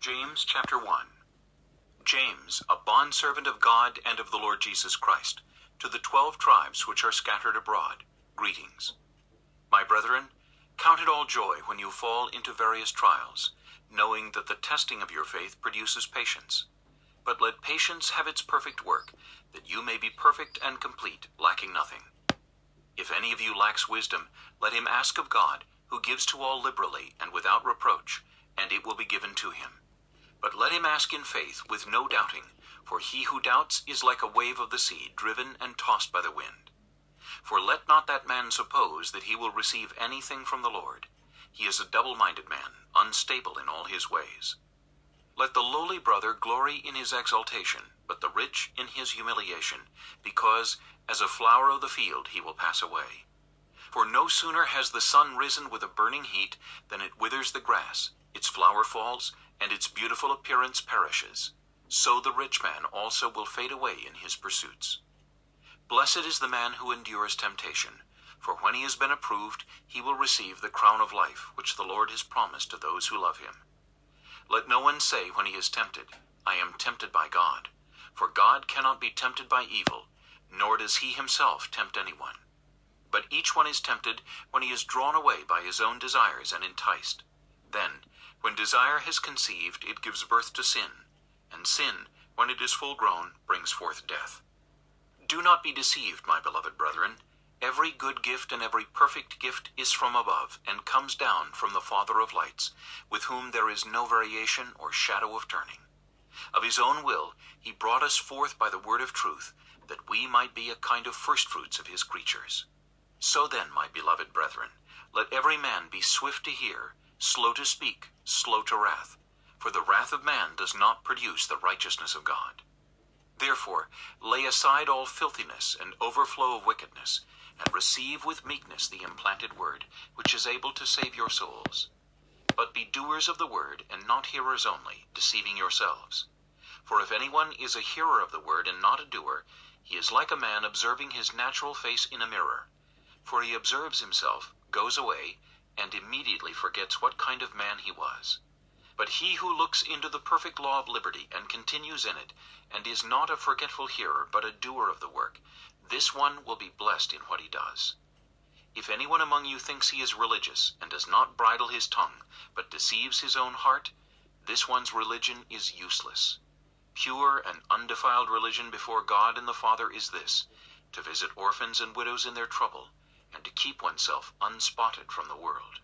James chapter 1. James, a bondservant of God and of the Lord Jesus Christ, to the 12 tribes which are scattered abroad, greetings. My brethren, count it all joy when you fall into various trials, knowing that the testing of your faith produces patience. But let patience have its perfect work, that you may be perfect and complete, lacking nothing. If any of you lacks wisdom, let him ask of God, who gives to all liberally and without reproach, and it will be given to him. But let him ask in faith, with no doubting, for he who doubts is like a wave of the sea, driven and tossed by the wind. For let not that man suppose that he will receive anything from the Lord. He is a double-minded man, unstable in all his ways. Let the lowly brother glory in his exaltation, but the rich in his humiliation, because, as a flower of the field, he will pass away. For no sooner has the sun risen with a burning heat than it withers the grass, its flower falls, and its beautiful appearance perishes. So the rich man also will fade away in his pursuits. Blessed is the man who endures temptation, for when he has been approved, he will receive the crown of life which the Lord has promised to those who love him. Let no one say when he is tempted, I am tempted by God. For God cannot be tempted by evil, nor does he himself tempt anyone. But each one is tempted when he is drawn away by his own desires and enticed. Then, when desire has conceived, it gives birth to sin, and sin, when it is full grown, brings forth death. Do not be deceived, my beloved brethren. Every good gift and every perfect gift is from above, and comes down from the Father of lights, with whom there is no variation or shadow of turning. Of his own will he brought us forth by the word of truth, that we might be a kind of firstfruits of his creatures. So then, my beloved brethren, let every man be swift to hear, slow to speak, slow to wrath, for the wrath of man does not produce the righteousness of God. Therefore, lay aside all filthiness and overflow of wickedness, and receive with meekness the implanted word, which is able to save your souls. But be doers of the word, and not hearers only, deceiving yourselves. For if anyone is a hearer of the word and not a doer, he is like a man observing his natural face in a mirror. For he observes himself, goes away, and immediately forgets what kind of man he was. But he who looks into the perfect law of liberty and continues in it, and is not a forgetful hearer, but a doer of the work, this one will be blessed in what he does. If anyone among you thinks he is religious, and does not bridle his tongue, but deceives his own heart, this one's religion is useless. Pure and undefiled religion before God and the Father is this, to visit orphans and widows in their trouble, and to keep oneself unspotted from the world.